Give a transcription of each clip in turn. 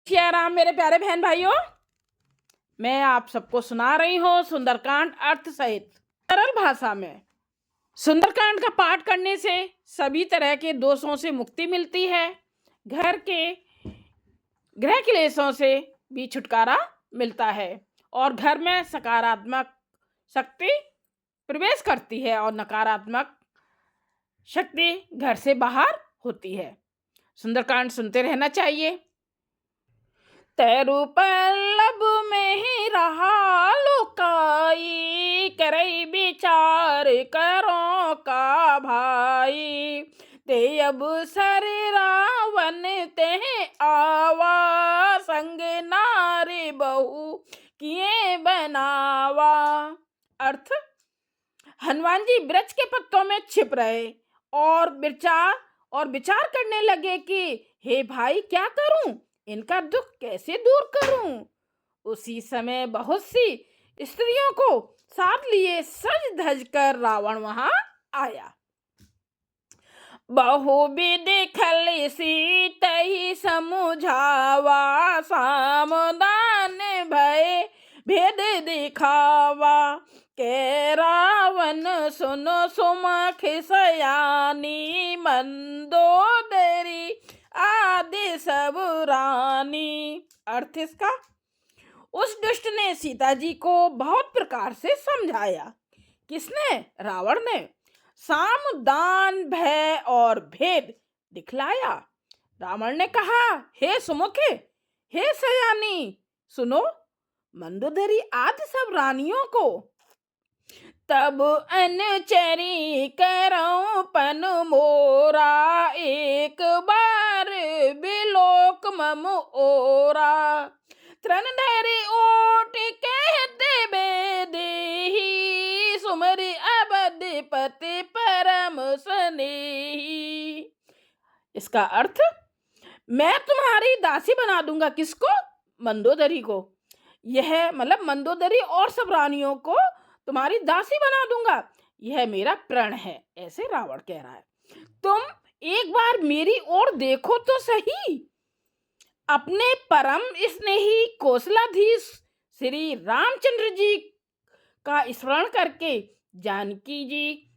सिया राम मेरे प्यारे बहन भाइयों, मैं आप सबको सुना रही हूँ सुंदरकांड अर्थ सहित सरल भाषा में। सुंदरकांड का पाठ करने से सभी तरह के दोषों से मुक्ति मिलती है, घर के गृह क्लेशों से भी छुटकारा मिलता है और घर में सकारात्मक शक्ति प्रवेश करती है और नकारात्मक शक्ति घर से बाहर होती है। सुंदरकांड सुनते रहना चाहिए। तेरु पल्लव में ही रहा लुकाई, करई विचार करो का भाई। ते अब सर रावण ते आवा, संग नारी बहु किए बनावा। अर्थ, हनुमान जी वृक्ष के पत्तों में छिप रहे और विचार करने लगे कि हे भाई, क्या करूं, इनका दुख कैसे दूर करूं। उसी समय बहुत सी स्त्रियों को साथ लिए सज धज कर रावण वहां आया। बहुविध खल सीतहि समझावा, सामदान भय भेद दिखावा। के रावण सुनो सुमख सयानी, मंदोदरी आदि सब रानी। अर्थ इसका, उस दुष्ट ने सीता जी को बहुत प्रकार से समझाया। किसने? रावण ने। साम दान भय और भेद दिखलाया। रावण ने कहा, हे सुमुखे, हे सयानी, सुनो मंदोदरी आदि सब रानियों को। तब अनचरी करो पन मोरा, एक बार बिलोक मम ओरा। तृण धरि ओट कहते बेदेही, सुमरि अवधिपति परम स्नेही। इसका अर्थ, मैं तुम्हारी दासी बना दूंगा। किसको? मंदोदरी को। यह मतलब मंदोदरी और सब रानियों को तुम्हारी दासी बना दूंगा, यह मेरा प्रण है, ऐसे रावण कह रहा है। तुम एक बार मेरी ओर देखो तो सही। अपने परम स्नेही कौशलाधीश श्री रामचंद्र जी का स्मरण करके जानकी जी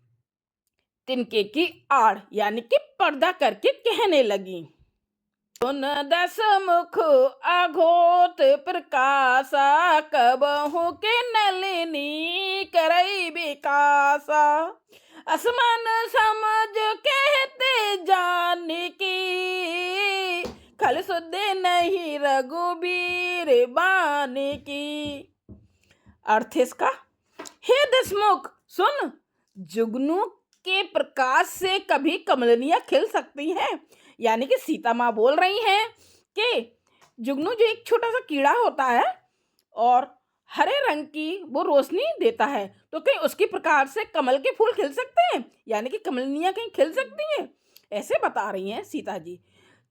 तिनके की आड़ यानी कि पर्दा करके कहने लगी। सुन दस मुख अघोत प्रकाशा, कबहु के नलिनी करई विकासा। असमन समझ कहते जानकी, खल सुधे नहीं रघुबीर बानिकी। अर्थ इसका, हे दसमुख सुन, जुगनू के प्रकाश से कभी कमलनियां खिल सकती हैं। यानी कि सीता माँ बोल रही हैं कि जुगनू जो एक छोटा सा कीड़ा होता है और हरे रंग की वो रोशनी देता है, तो कहीं उसके प्रकाश से कमल के फूल खिल सकते हैं, यानी कि कमलनियां कहीं खिल सकती हैं, ऐसे बता रही हैं सीता जी।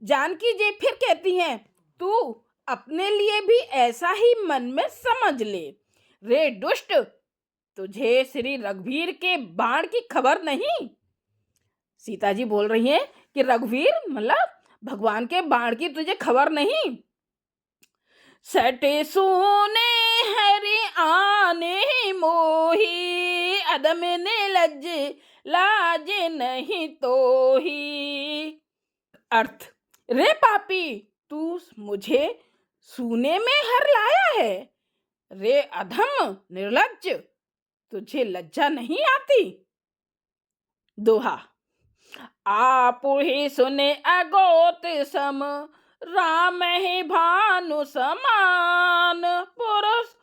जानकी जी फिर कहती हैं, तू अपने लिए भी ऐसा ही मन में समझ ले। रे दुष्ट, तुझे श्री रघुवीर के बाण की खबर नहीं। सीता जी बोल रही हैं कि रघुवीर मतलब भगवान के बाण की तुझे खबर नहीं। सटे सुने हरि आने मोही, अदम ने लज लाज नहीं तो ही। अर्थ, रे पापी, तू मुझे सूने में हर लाया है। रे अधम निर्लज्ज, तुझे लज्जा नहीं आती। दोहा, आप ही सुने अगोत सम, राम ही भानु समान। पुरुष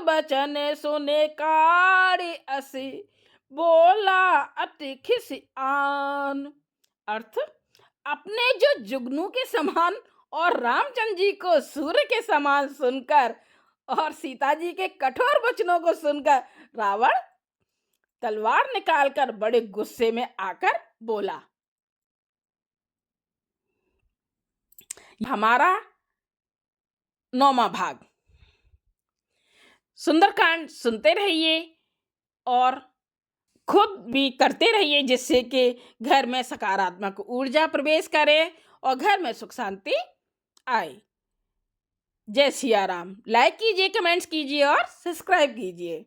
बचन सुने काड़ी असी, बोला अति खिस आन। अर्थ, अपने जो जुगनू के समान और रामचंद्र जी को सूर्य के समान सुनकर और सीता जी के कठोर वचनों को सुनकर रावण तलवार निकालकर बड़े गुस्से में आकर बोला। हमारा 9वां भाग। सुंदरकांड सुनते रहिए और खुद भी करते रहिए, जिससे कि घर में सकारात्मक ऊर्जा प्रवेश करे और घर में सुख शांति आए। जय सिया राम। लाइक कीजिए, कमेंट्स कीजिए और सब्सक्राइब कीजिए।